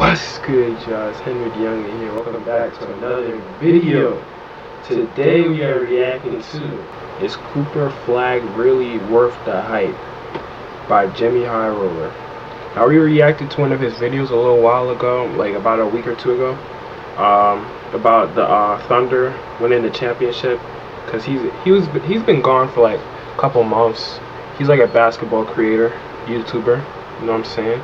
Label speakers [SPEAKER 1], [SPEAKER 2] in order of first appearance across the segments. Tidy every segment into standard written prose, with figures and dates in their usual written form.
[SPEAKER 1] What's good, y'all? It's HenryTheYoungin here. Welcome back to another video. Today we are reacting to Is Cooper Flagg Really Worth the Hype? By Jimmy High Roller. Now we reacted to one of his videos a little while ago, like about a week or two ago, about the Thunder winning the championship, because he's been gone for like a couple months. He's like a basketball creator, YouTuber, you know what I'm saying?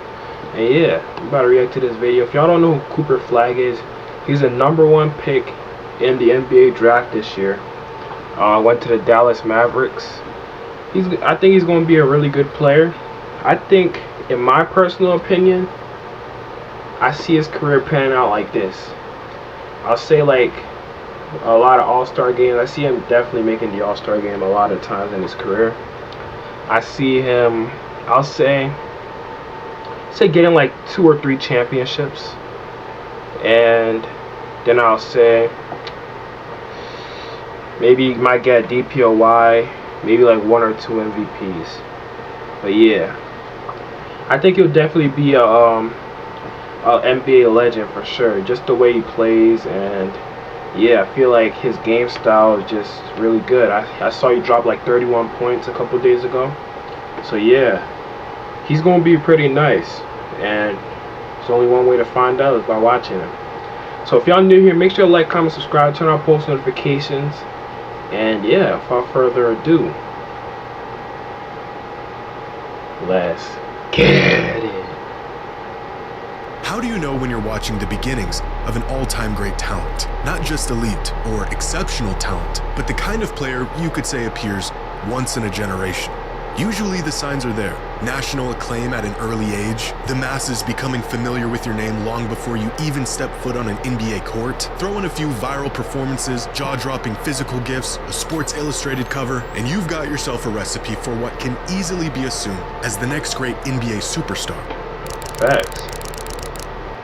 [SPEAKER 1] And yeah, I'm about to react to this video. If y'all don't know who Cooper Flagg is, he's the #1 pick in the NBA draft this year. Went to the Dallas Mavericks. I think he's going to be a really good player. I think, in my personal opinion, I see his career panning out like this. I'll say like a lot of All-Star games. I see him definitely making the All-Star game a lot of times in his career. I see him, I'll say getting like 2 or 3 championships, and then I'll say maybe he might get a DPOY, maybe like 1 or 2 MVPs. But yeah, I think he'll definitely be a NBA legend for sure, just the way he plays. And yeah, I feel like his game style is just really good. I saw he drop like 31 points a couple days ago. So yeah, he's gonna be pretty nice, and there's only one way to find out, is by watching him. So if y'all new here, make sure to like, comment, subscribe, turn on post notifications, and yeah, without further ado, let's get it.
[SPEAKER 2] How do you know when you're watching the beginnings of an all-time great talent? Not just elite or exceptional talent, but the kind of player you could say appears once in a generation. Usually the signs are there. National acclaim at an early age, the masses becoming familiar with your name long before you even step foot on an NBA court, throw in a few viral performances, jaw-dropping physical gifts, a Sports Illustrated cover, and you've got yourself a recipe for what can easily be assumed as the next great NBA superstar.
[SPEAKER 1] Facts.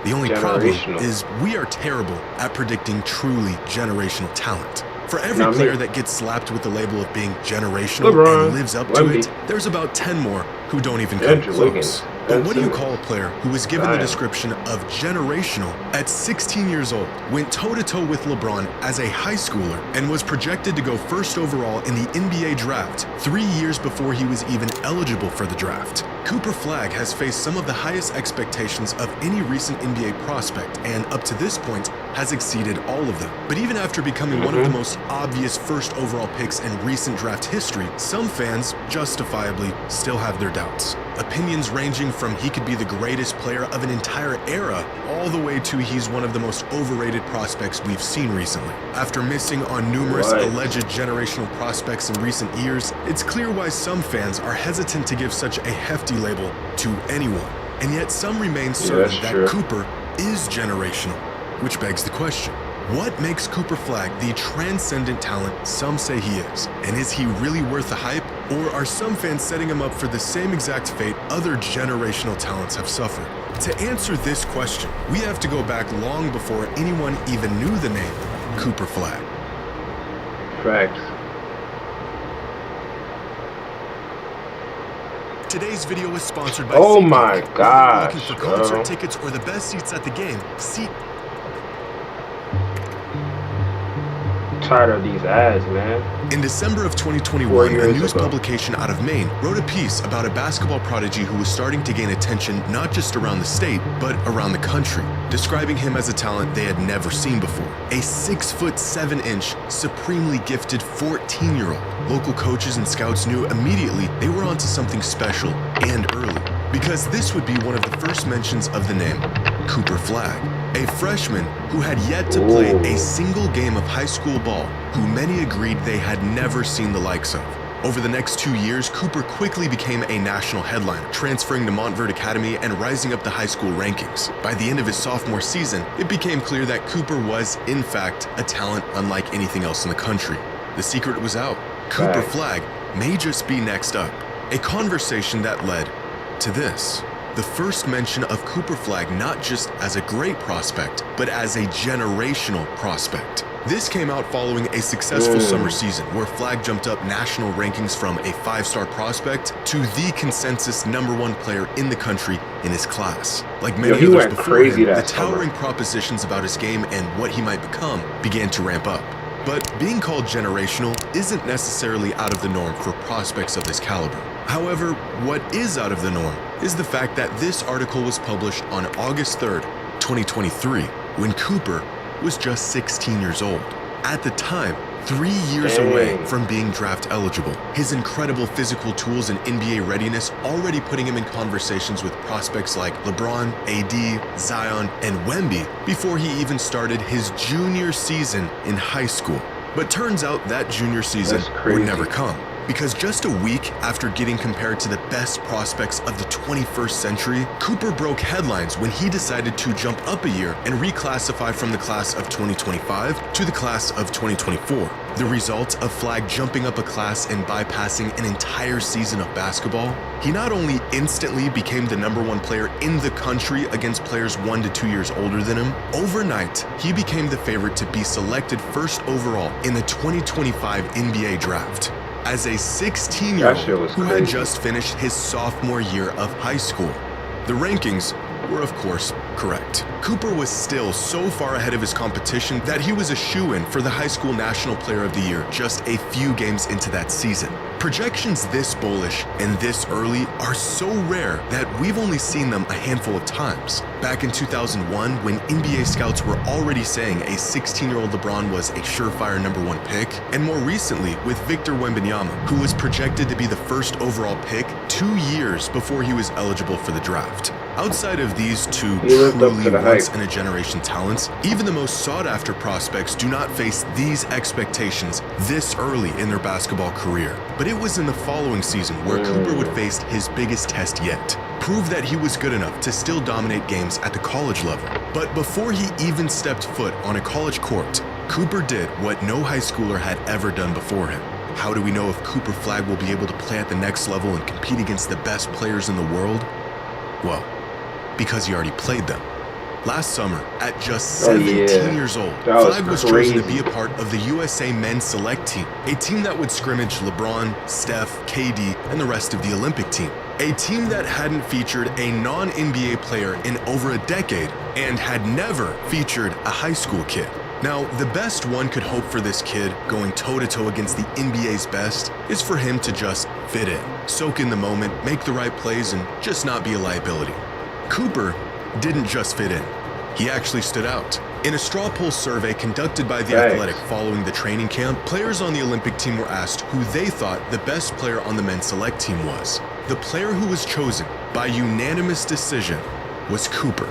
[SPEAKER 2] The only problem is we are terrible at predicting truly generational talent. For every player that gets slapped with the label of being generational and lives up to it, there's about 10 more who don't even come close. But what do you call a player who was given the description of generational at 16 years old, went toe-to-toe with LeBron as a high schooler, and was projected to go first overall in the NBA draft 3 years before he was even eligible for the draft? Cooper Flagg has faced some of the highest expectations of any recent NBA prospect, and up to this point has exceeded all of them. But even after becoming one of the most obvious first overall picks in recent draft history, some fans, justifiably, still have their doubts. Opinions ranging from he could be the greatest player of an entire era, all the way to he's one of the most overrated prospects we've seen recently. After missing on numerous alleged generational prospects in recent years, it's clear why some fans are hesitant to give such a hefty label to anyone. And yet some remain certain that Cooper is generational, which begs the question: what makes Cooper Flagg the transcendent talent some say he is? And is he really worth the hype? Or are some fans setting him up for the same exact fate other generational talents have suffered? To answer this question, we have to go back long before anyone even knew the name Cooper Flagg.
[SPEAKER 1] Facts.
[SPEAKER 2] Today's video is sponsored by
[SPEAKER 1] Oh my gosh,
[SPEAKER 2] looking for concert tickets or the best seats at the game?
[SPEAKER 1] Tired of these ads, man.
[SPEAKER 2] In December of 2021, a news publication out of Maine wrote a piece about a basketball prodigy who was starting to gain attention not just around the state, but around the country, describing him as a talent they had never seen before. A 6'7", supremely gifted 14-year-old. Local coaches and scouts knew immediately they were onto something special and early, because this would be one of the first mentions of the name Cooper Flagg, a freshman who had yet to play a single game of high school ball, who many agreed they had never seen the likes of. Over the next 2 years, Cooper quickly became a national headliner, transferring to Montverde Academy and rising up the high school rankings. By the end of his sophomore season, it became clear that Cooper was, in fact, a talent unlike anything else in the country. The secret was out. Cooper Flagg may just be next up. A conversation that led to this: the first mention of Cooper Flagg not just as a great prospect, but as a generational prospect. This came out following a successful summer season where Flagg jumped up national rankings from a 5-star prospect to the consensus #1 player in the country in his class. Like many others before him, the towering propositions about his game and what he might become began to ramp up. But being called generational isn't necessarily out of the norm for prospects of this caliber. However, what is out of the norm is the fact that this article was published on August 3rd, 2023, when Cooper was just 16 years old. At the time, 3 years away from being draft eligible. His incredible physical tools and NBA readiness already putting him in conversations with prospects like LeBron, AD, Zion, and Wemby before he even started his junior season in high school. But turns out that junior season would never come, because just a week after getting compared to the best prospects of the 21st century, Cooper broke headlines when he decided to jump up a year and reclassify from the class of 2025 to the class of 2024. The result of Flagg jumping up a class and bypassing an entire season of basketball, he not only instantly became the #1 player in the country against players 1 to 2 years older than him, overnight, he became the favorite to be selected first overall in the 2025 NBA draft. As a 16-year-old who had just finished his sophomore year of high school. The rankings were, of course, correct. Cooper was still so far ahead of his competition that he was a shoo-in for the High School National Player of the Year just a few games into that season. Projections this bullish and this early are so rare that we've only seen them a handful of times. Back in 2001, when NBA scouts were already saying a 16-year-old LeBron was a surefire #1 pick, and more recently with Victor Wembanyama, who was projected to be the first overall pick 2 years before he was eligible for the draft. Outside of these two truly once-in-a-generation talents, even the most sought-after prospects do not face these expectations this early in their basketball career. But it was in the following season where Cooper would face his biggest test yet. Prove that he was good enough to still dominate games at the college level. But before he even stepped foot on a college court, Cooper did what no high schooler had ever done before him. How do we know if Cooper Flagg will be able to play at the next level and compete against the best players in the world? Well, because he already played them. Last summer, at just 17 years old, Flagg was chosen to be a part of the USA men's select team, a team that would scrimmage LeBron, Steph, KD, and the rest of the Olympic team. A team that hadn't featured a non-NBA player in over a decade and had never featured a high school kid. Now, the best one could hope for this kid going toe-to-toe against the NBA's best is for him to just fit in, soak in the moment, make the right plays, and just not be a liability. Cooper didn't just fit in. He actually stood out. In a straw poll survey conducted by The Athletic following the training camp, players on the Olympic team were asked who they thought the best player on the men's select team was. The player who was chosen by unanimous decision was Cooper.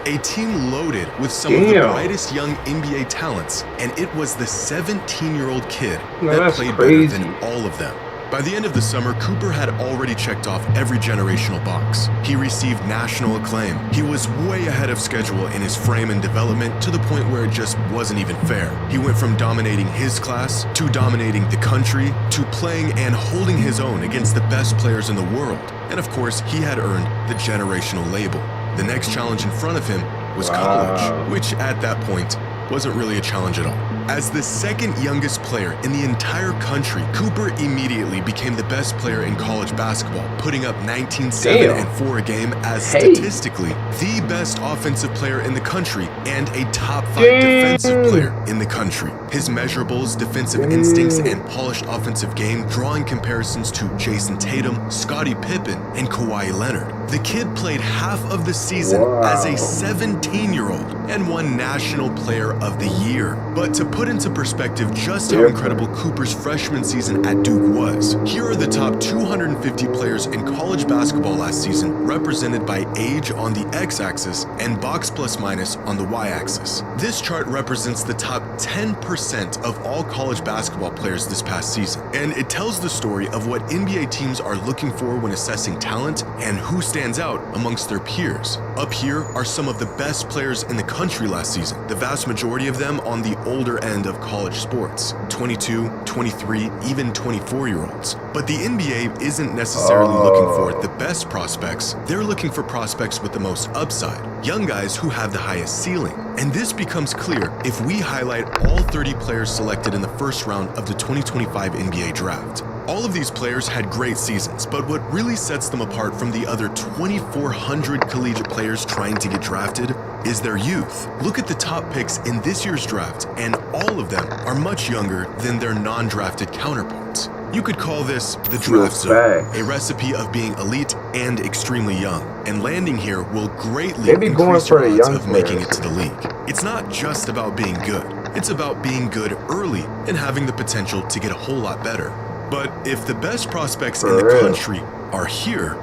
[SPEAKER 2] A team loaded with some of the brightest young NBA talents, and it was the 17-year-old kid that played better than all of them. By the end of the summer, Cooper had already checked off every generational box. He received national acclaim. He was way ahead of schedule in his frame and development to the point where it just wasn't even fair. He went from dominating his class to dominating the country to playing and holding his own against the best players in the world. And of course, he had earned the generational label. The next challenge in front of him was college, which at that point wasn't really a challenge at all. As the second youngest player in the entire country, Cooper immediately became the best player in college basketball, putting up 19-7 and 4 a game as statistically the best offensive player in the country and a top 5 defensive player in the country. His measurables, defensive instincts, and polished offensive game drawing comparisons to Jason Tatum, Scottie Pippen, and Kawhi Leonard. The kid played half of the season as a 17-year-old and won National Player of the Year. But to put into perspective just how incredible Cooper's freshman season at Duke was, here are the top 250 players in college basketball last season, represented by age on the x-axis and box plus minus on the y-axis. This chart represents the top 10% of all college basketball players this past season, and it tells the story of what NBA teams are looking for when assessing talent and who stands out amongst their peers. Up here are some of the best players in the country last season, the vast majority of them on the older end of college sports, 22, 23, even 24-year-olds. But the NBA isn't necessarily looking for the best prospects. They're looking for prospects with the most upside, young guys who have the highest ceiling. And this becomes clear if we highlight all 30 players selected in the first round of the 2025 NBA draft. All of these players had great seasons, but what really sets them apart from the other 2,400 collegiate players trying to get drafted is their youth. Look at the top picks in this year's draft, and all of them are much younger than their non-drafted counterparts. You could call this the draft zone, a recipe of being elite and extremely young, and landing here will greatly increase your odds of making it to the league. It's not just about being good, it's about being good early and having the potential to get a whole lot better. But if the best prospects in the country are here,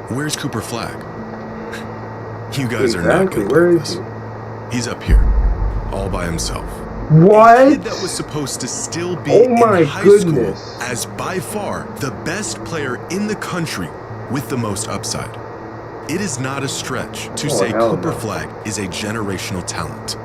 [SPEAKER 2] where's Cooper Flagg? You guys are not going to believe this. He's up here, all by himself.
[SPEAKER 1] What?
[SPEAKER 2] A kid that was supposed to still be in high school as by far the best player in the country with the most upside. It is not a stretch to say Cooper Flagg is a generational talent.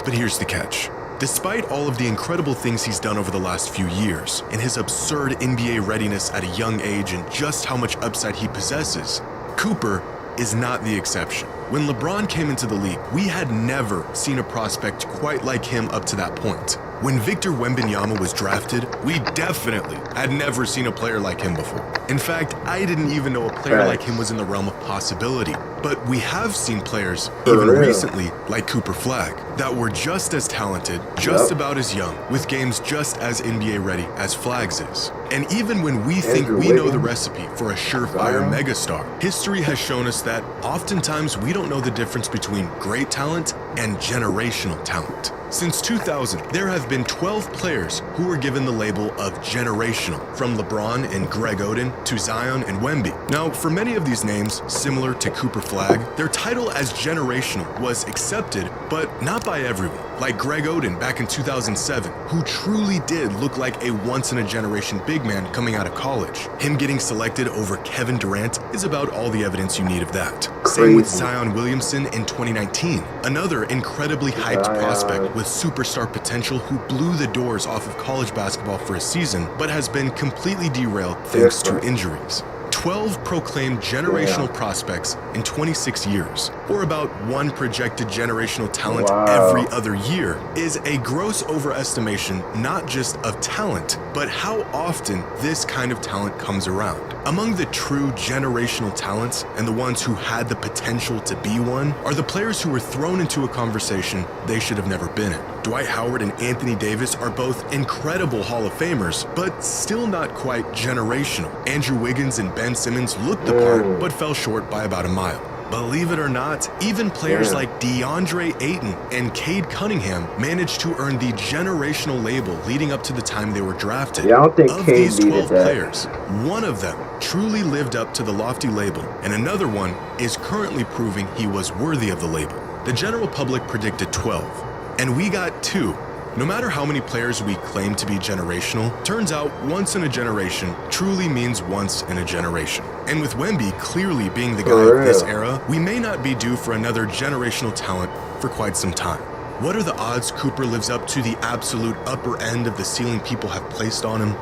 [SPEAKER 2] But here's the catch. Despite all of the incredible things he's done over the last few years, and his absurd NBA readiness at a young age and just how much upside he possesses, Cooper is not the exception. When LeBron came into the league, we had never seen a prospect quite like him up to that point. When Victor Wembanyama was drafted, we definitely had never seen a player like him before. In fact, I didn't even know a player like him was in the realm of possibility. But we have seen players, even recently, like Cooper Flagg, that were just as talented, just about as young, with games just as NBA ready as Flagg's is. And even when we think we know the recipe for a surefire megastar, history has shown us that oftentimes we don't know the difference between great talent and generational talent. Since 2000, there have been 12 players who were given the label of generational, from LeBron and Greg Oden to Zion and Wemby. Now, for many of these names, similar to Cooper Flagg, their title as generational was accepted, but not by everyone. Like Greg Oden back in 2007, who truly did look like a once-in-a-generation big man coming out of college. Him getting selected over Kevin Durant is about all the evidence you need of that. Same with Zion Williamson in 2019, another incredibly hyped prospect with superstar potential who blew the doors off of college basketball for a season, but has been completely derailed thanks to injuries. 12 proclaimed generational prospects in 26 years, or about one projected generational talent every other year, is a gross overestimation not just of talent, but how often this kind of talent comes around. Among the true generational talents and the ones who had the potential to be one are the players who were thrown into a conversation they should have never been in. Dwight Howard and Anthony Davis are both incredible Hall of Famers, but still not quite generational. Andrew Wiggins and Ben Simmons looked the part, but fell short by about a mile. Believe it or not, even players like DeAndre Ayton and Cade Cunningham managed to earn the generational label leading up to the time they were drafted.
[SPEAKER 1] Of
[SPEAKER 2] these 12 players, one of them truly lived up to the lofty label, and another one is currently proving he was worthy of the label. The general public predicted 12, and we got 2. No matter how many players we claim to be generational, turns out once in a generation truly means once in a generation. And with Wemby clearly being the guy of this era, we may not be due for another generational talent for quite some time. What are the odds Cooper lives up to the absolute upper end of the ceiling people have placed on him?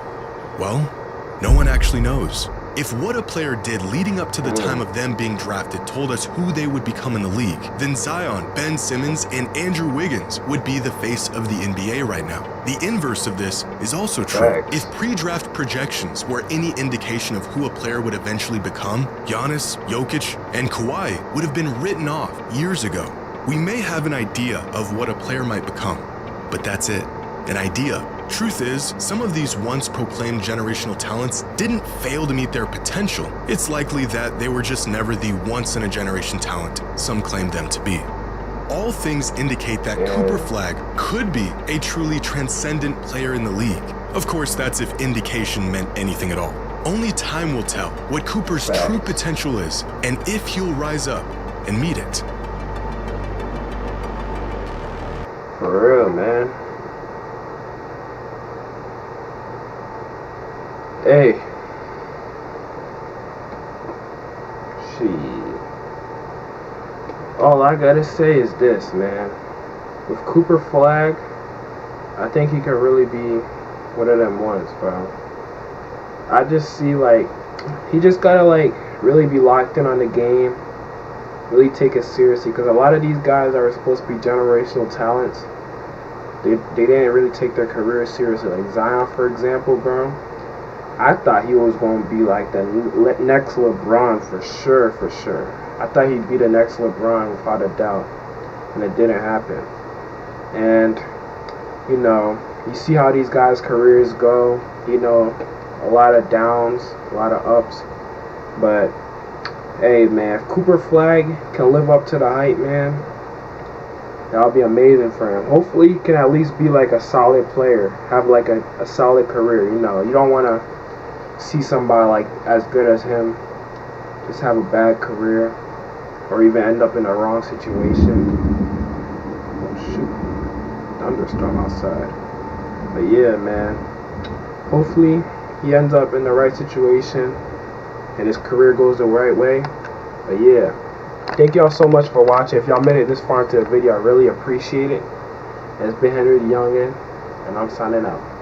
[SPEAKER 2] Well, no one actually knows. If what a player did leading up to the time of them being drafted told us who they would become in the league, then Zion, Ben Simmons, and Andrew Wiggins would be the face of the NBA right now. The inverse of this is also true. If pre-draft projections were any indication of who a player would eventually become, Giannis, Jokic, and Kawhi would have been written off years ago. We may have an idea of what a player might become, but that's it, an idea. Truth is, some of these once proclaimed generational talents didn't fail to meet their potential. It's likely that they were just never the once-in-a-generation talent some claimed them to be. All things indicate that Cooper Flagg could be a truly transcendent player in the league. Of course, that's if indication meant anything at all. Only time will tell what Cooper's true potential is and if he'll rise up and meet it.
[SPEAKER 1] For real, man. Hey. Shit. All I gotta say is this, man. With Cooper Flagg, I think he can really be one of them ones, bro. I just see, like, he just gotta, like, really be locked in on the game, really take it seriously, because a lot of these guys are supposed to be generational talents. They didn't really take their career seriously. Like Zion, for example, bro. I thought he was going to be like the next LeBron for sure, for sure. I thought he'd be the next LeBron without a doubt, and it didn't happen. And, you know, you see how these guys' careers go, you know, a lot of downs, a lot of ups. But, hey, man, if Cooper Flagg can live up to the hype, man, that'll be amazing for him. Hopefully he can at least be like a solid player, have like a solid career, you know. You don't want to see somebody like as good as him just have a bad career or even end up in a wrong situation. Oh shoot, thunderstorm outside. But yeah, man, hopefully he ends up in the right situation and his career goes the right way. But yeah, thank y'all so much for watching. If y'all made it this far into the video, I really appreciate it. It's been Henry the Youngin, and I'm signing out.